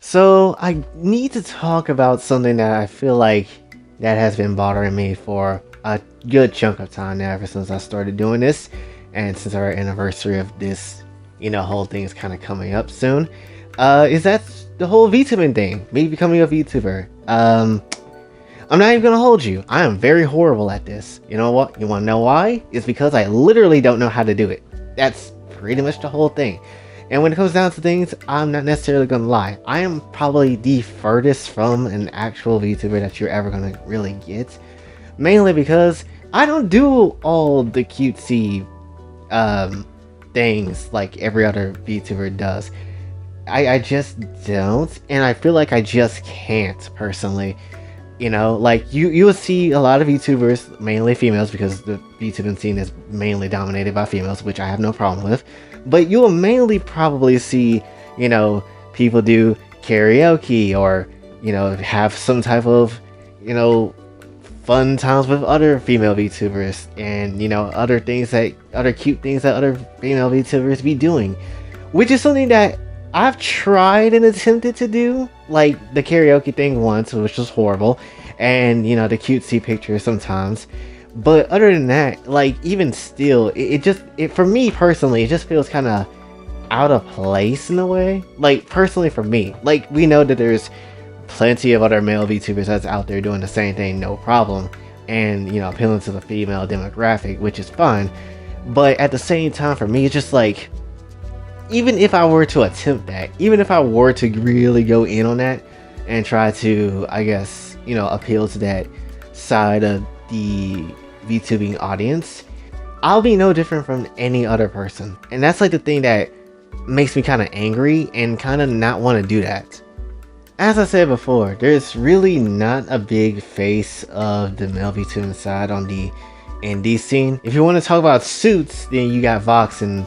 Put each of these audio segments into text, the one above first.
So I need to talk about something that I feel like that has been bothering me for a good chunk of time now, ever since I started doing this, and since our anniversary of this, whole thing is kind of coming up soon. Is that the whole VTubing thing? Me becoming a VTuber. I'm not even gonna hold you. I am very horrible at this. You know what? You wanna know why? It's because I literally don't know how to do it. That's pretty much the whole thing. And when it comes down to things, I'm not necessarily gonna lie. I am probably the furthest from an actual VTuber that you're ever gonna really get. Mainly because I don't do all the cutesy things like every other VTuber does. I just don't, and I feel like I just can't personally. Like you will see a lot of VTubers, mainly females, because the VTubing scene is mainly dominated by females, which I have no problem with. But you will mainly probably see, people do karaoke or, have some type of, fun times with other female VTubers and, other cute things that other female VTubers be doing. Which is something that I've tried and attempted to do, like the karaoke thing once, which was horrible, and the cutesy pictures sometimes. But other than that, like even still, it for me personally, it just feels kind of out of place in a way. Like personally for me, like we know that there's plenty of other male VTubers that's out there doing the same thing, no problem, and appealing to the female demographic, which is fine. But at the same time, for me, it's just like, even if I were to attempt that, even if I were to really go in on that and try to, I guess, appeal to that side of the VTubing audience, I'll be no different from any other person. And that's like the thing that makes me kind of angry and kind of not want to do that. As I said before, there's really not a big face of the male VTubing side on the indie scene. If you want to talk about suits, then you got Vox and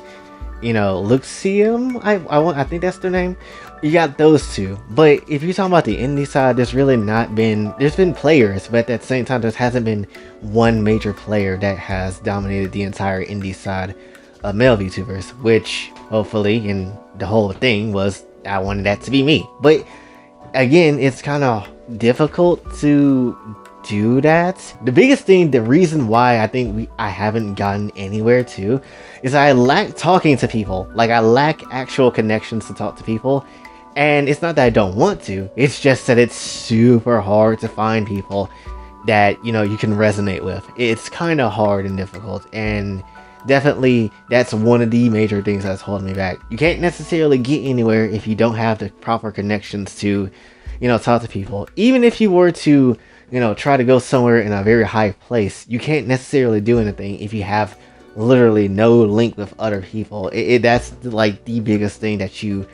Luxium, I think that's their name. You got those two. But if you're talking about the indie side, there's been players, but at the same time, there hasn't been one major player that has dominated the entire indie side of male VTubers, which hopefully, in the whole thing, was I wanted that to be me. But again, it's kind of difficult to do that. The biggest thing, the reason why I think I haven't gotten anywhere too, is I lack talking to people. Like I lack actual connections to talk to people. And it's not that I don't want to, it's just that it's super hard to find people that you can resonate with. It's kind of hard and difficult, and definitely that's one of the major things that's holding me back. You can't necessarily get anywhere if you don't have the proper connections to talk to people. Even if you were to try to go somewhere in a very high place, you can't necessarily do anything if you have literally no link with other people. That's like the biggest thing that you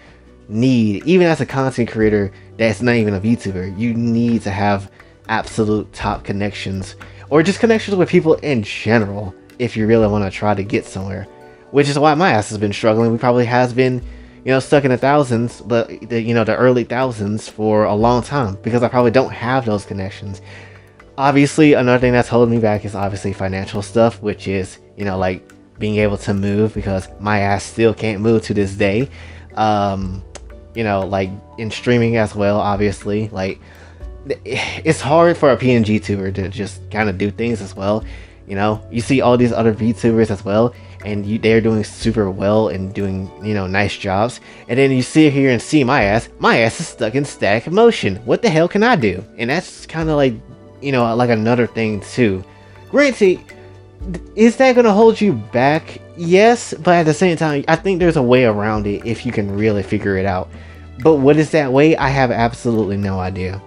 need. Even as a content creator that's not even a VTuber, you need to have absolute top connections, or just connections with people in general, if you really want to try to get somewhere. Which is why my ass has been struggling. We probably has been stuck in the thousands, but the early thousands for a long time, because I probably don't have those connections. Obviously, another thing that's holding me back is obviously financial stuff, which is like being able to move, because my ass still can't move to this day. Like in streaming as well, obviously, like it's hard for a PNG tuber to just kind of do things as well. You see all these other VTubers as well, and they're doing super well and doing nice jobs, and then you sit here and see my ass is stuck in static motion. What the hell can I do? And that's kind of like like another thing too. Granted, is that gonna hold you back? Yes, but at the same time, I think there's a way around it if you can really figure it out. But what is that way? I have absolutely no idea.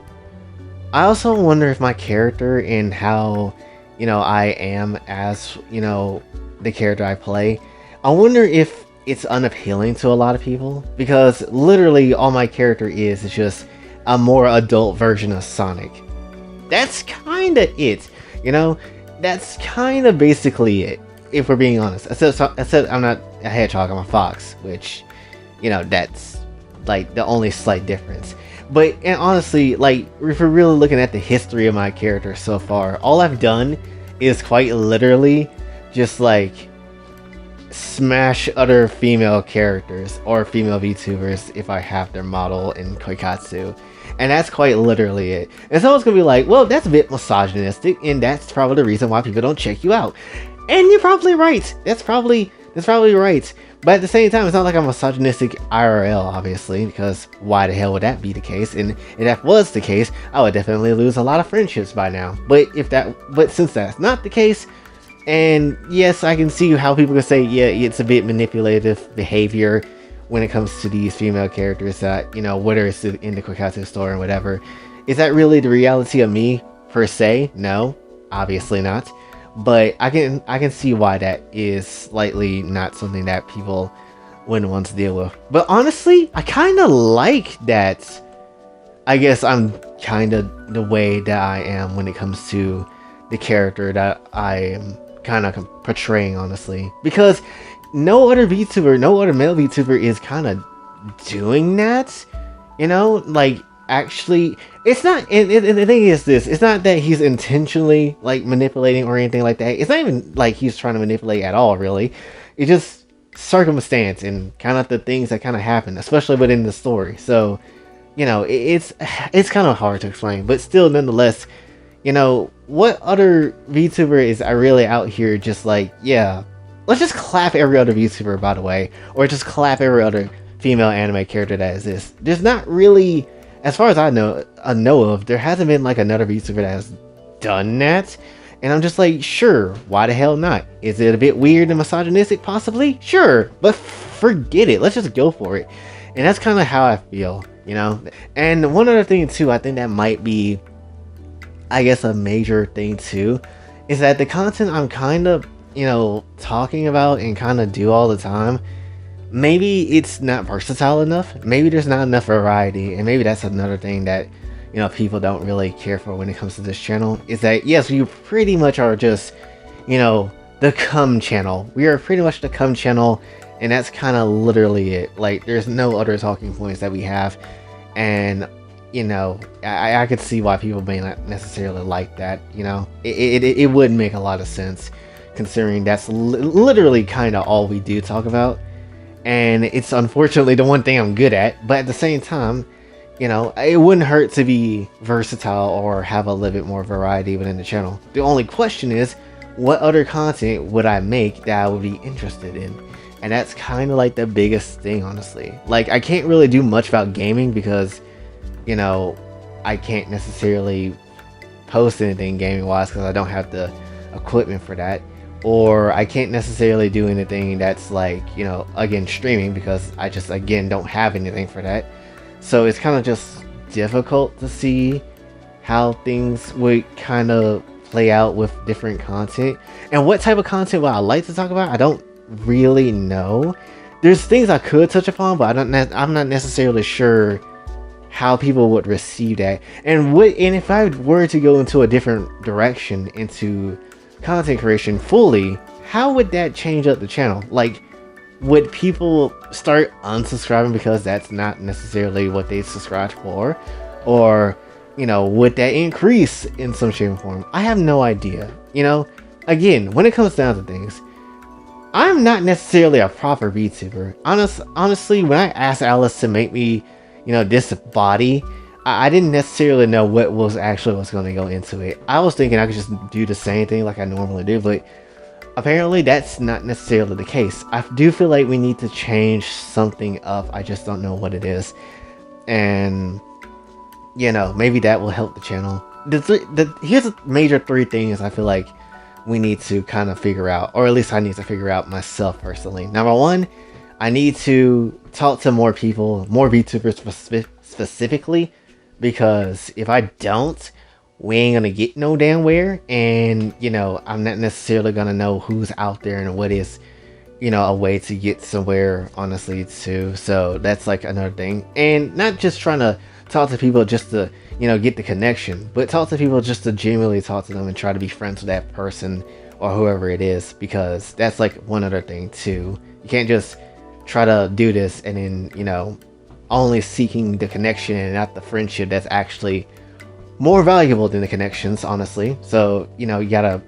I also wonder if my character and how I am as the character I play, I wonder if it's unappealing to a lot of people, because literally all my character is just a more adult version of Sonic. That's kind of it, that's kind of basically it, if we're being honest. I said I'm not a hedgehog, I'm a fox, which that's like the only slight difference. But and honestly, like if we're really looking at the history of my character so far, all I've done is quite literally just like smash other female characters or female VTubers if I have their model in Koikatsu. And that's quite literally it. And someone's gonna be like, well, that's a bit misogynistic, and that's probably the reason why people don't check you out. And you're probably right. That's probably right. But at the same time, it's not like I'm misogynistic IRL, obviously, because why the hell would that be the case? And if that was the case, I would definitely lose a lot of friendships by now. But since that's not the case, and yes, I can see how people can say, yeah, it's a bit manipulative behavior when it comes to these female characters that, you know, whether it's in the Koikatsu store or whatever. Is that really the reality of me, per se? No, obviously not. But I can see why that is slightly not something that people wouldn't want to deal with. But honestly, I kind of like that. I guess I'm kind of the way that I am when it comes to the character that I am kind of portraying, honestly. Because no other VTuber, no other male VTuber is kind of doing that. You know, like, actually, it's not, and the thing is this, it's not that he's intentionally like manipulating or anything like that. It's not even like he's trying to manipulate at all, really. It's just circumstance and kind of the things that kind of happen, especially within the story. So, you know, it's kind of hard to explain, but still, nonetheless, you know, what other VTuber is really out here just like, yeah, let's just clap every other VTuber, by the way, or just clap every other female anime character that exists. There's not really, as far as I know of, there hasn't been like another VTuber that has done that. And I'm just like, sure, why the hell not? Is it a bit weird and misogynistic? Possibly? Sure, but forget it. Let's just go for it. And that's kind of how I feel, you know? And one other thing too, I think that might be, I guess, a major thing too, is that the content I'm kind of, you know, talking about and kind of do all the time, maybe it's not versatile enough. Maybe there's not enough variety, and maybe that's another thing that, you know, people don't really care for when it comes to this channel, is that yes, we pretty much are just, you know, the cum channel. We are pretty much the cum channel, and that's kind of literally it. Like, there's no other talking points that we have, and you know, I could see why people may not necessarily like that. You know, it would make a lot of sense, considering that's literally kind of all we do talk about. And it's unfortunately the one thing I'm good at, but at the same time, you know, it wouldn't hurt to be versatile or have a little bit more variety within the channel. The only question is, what other content would I make that I would be interested in? And that's kind of like the biggest thing, honestly. Like, I can't really do much about gaming because, you know, I can't necessarily post anything gaming wise because I don't have the equipment for that. Or I can't necessarily do anything that's like, you know, again, streaming, because I just, again, don't have anything for that. So it's kind of just difficult to see how things would kind of play out with different content. And what type of content would I like to talk about? I don't really know. There's things I could touch upon, but I'm not necessarily sure how people would receive that. And if I were to go into a different direction, into content creation fully, how would that change up the channel? Like, would people start unsubscribing because that's not necessarily what they subscribed for? Or, you know, would that increase in some shape or form? I have no idea. You know, again, when it comes down to things, I'm not necessarily a proper VTuber. Honestly, when I asked Alice to make me, you know, this body, I didn't necessarily know what was going to go into it. I was thinking I could just do the same thing like I normally do, but apparently that's not necessarily the case. I do feel like we need to change something up. I just don't know what it is. And, you know, maybe that will help the channel. Here's the major three things I feel like we need to kind of figure out, or at least I need to figure out myself personally. Number one, I need to talk to more people, more VTubers specifically, because if I don't, we ain't gonna get no damn where. And, you know, I'm not necessarily gonna know who's out there and what is, you know, a way to get somewhere, honestly, too. So that's like another thing. And not just trying to talk to people just to, you know, get the connection, but talk to people just to genuinely talk to them and try to be friends with that person or whoever it is, because that's like one other thing too. You can't just try to do this and then, you know, only seeking the connection and not the friendship that's actually more valuable than the connections, honestly. So, you know, you gotta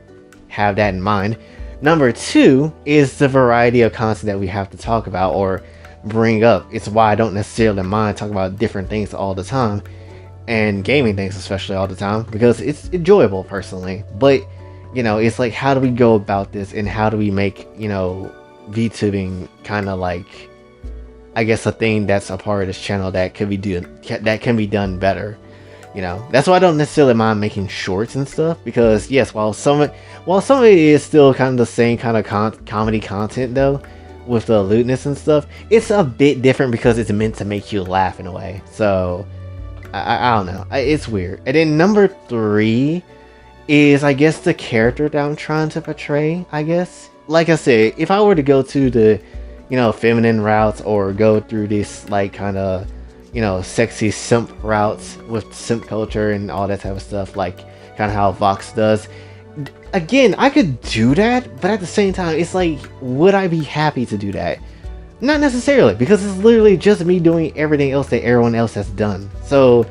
have that in mind. Number two is the variety of content that we have to talk about or bring up. It's why I don't necessarily mind talking about different things all the time, and gaming things especially all the time, because it's enjoyable personally. But it's like, how do we go about this, and how do we make VTubing kind of like, I guess, a thing that's a part of this channel that can be done better. That's why I don't necessarily mind making shorts and stuff, because yes, while some of it is still kind of the same kind of comedy content though, with the lewdness and stuff, it's a bit different because it's meant to make you laugh in a way. So I don't know, it's weird. And then number three is, I guess, the character that I'm trying to portray. I guess, like I said, if I were to go to the feminine routes, or go through this like kind of sexy simp routes with simp culture and all that type of stuff, like kind of how Vox does, again, I could do that, but at the same time, it's like, would I be happy to do that? Not necessarily, because it's literally just me doing everything else that everyone else has done. So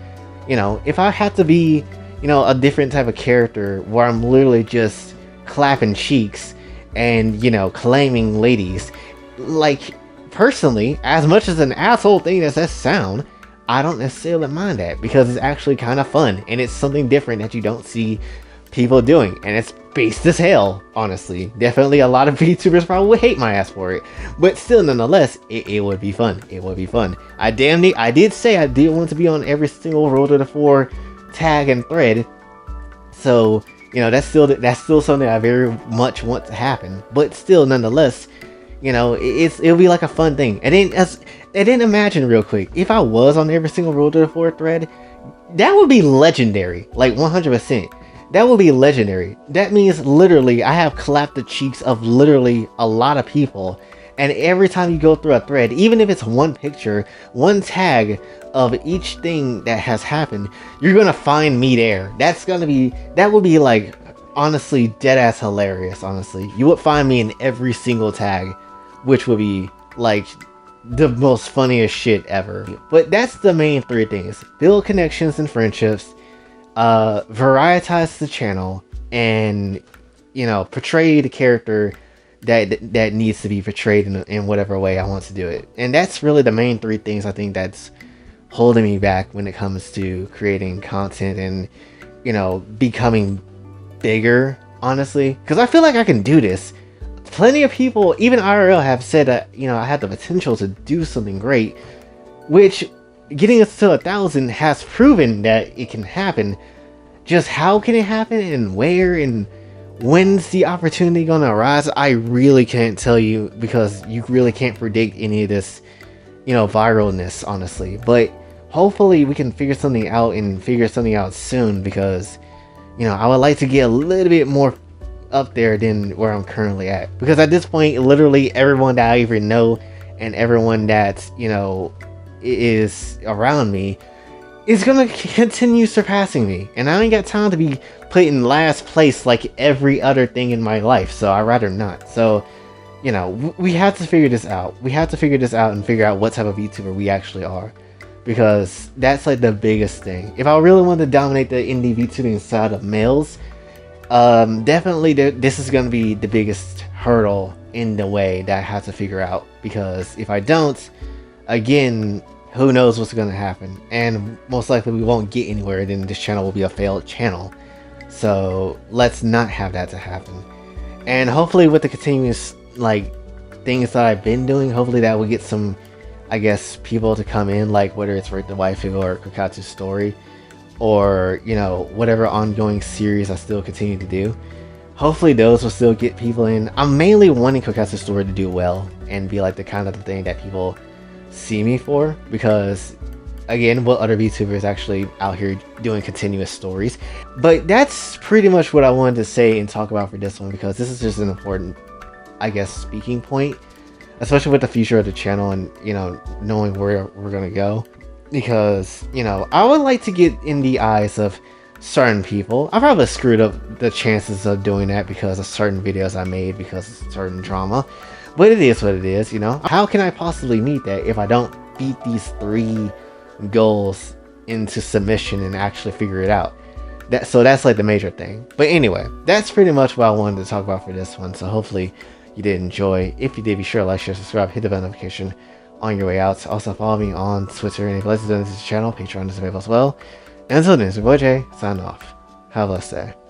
if I had to be a different type of character where I'm literally just clapping cheeks and claiming ladies, like, personally, as much as an asshole thing as that sound, I don't necessarily mind that, because it's actually kind of fun, and it's something different that you don't see people doing, and it's based as hell, honestly. Definitely a lot of VTubers probably would hate my ass for it, but still, nonetheless, it would be fun. It would be fun. I did say I did want to be on every single Road to the 4 tag and thread, so that's still something I very much want to happen. But still, nonetheless, it'll be like a fun thing. And then imagine real quick, if I was on every single Road to the 4 thread, that would be legendary, like 100%. That would be legendary. That means literally I have clapped the cheeks of literally a lot of people, and every time you go through a thread, even if it's one picture, one tag of each thing that has happened, you're gonna find me there. That would be like, honestly, dead ass hilarious. Honestly, you would find me in every single tag, which would be like the most funniest shit ever. But that's the main three things: build connections and friendships, varietize the channel, and portray the character that needs to be portrayed in whatever way I want to do it. And that's really the main three things I think that's holding me back when it comes to creating content and becoming bigger, honestly, because I feel like I can do this. Plenty of people, even IRL, have said that I have the potential to do something great, which getting us to 1,000 has proven that it can happen. Just how can it happen, and where, and when's the opportunity gonna arise? I really can't tell you, because you really can't predict any of this viralness, honestly. But hopefully we can figure something out soon, because I would like to get a little bit more up there than where I'm currently at, because at this point, literally everyone that I even know and everyone that is around me is gonna continue surpassing me, and I ain't got time to be put in last place like every other thing in my life, so I'd rather not. So we have to figure this out. We have to figure this out and figure out what type of VTuber we actually are, because that's like the biggest thing. If I really want to dominate the indie VTubing side of males, definitely this is going to be the biggest hurdle in the way that I have to figure out, because if I don't, again, who knows what's going to happen, and most likely we won't get anywhere. Then this channel will be a failed channel. So let's not have that to happen. And hopefully with the continuous like things that I've been doing, hopefully that will get some, I guess, people to come in, like whether it's Rate the Waifu or Kokatsu's story, or whatever ongoing series I still continue to do. Hopefully those will still get people in. I'm mainly wanting Kokatsu's story to do well and be like the kind of thing that people see me for, because again, what other VTubers actually out here doing continuous stories. But that's pretty much what I wanted to say and talk about for this one, because this is just an important, I guess, speaking point, especially with the future of the channel and knowing where we're gonna go. Because I would like to get in the eyes of certain people. I probably screwed up the chances of doing that because of certain videos I made, because of certain drama, but it is what it is. How can I possibly meet that if I don't beat these 3 goals into submission and actually figure it out? So that's like the major thing. But anyway, that's pretty much what I wanted to talk about for this one. So hopefully you did enjoy. If you did, be sure to like, share, subscribe, hit the bell notification on your way out. Also follow me on Twitter, and if you'd like to donate to this channel, Patreon is available as well. And until then, it's your boy Jay, signing off. Have a blessed day.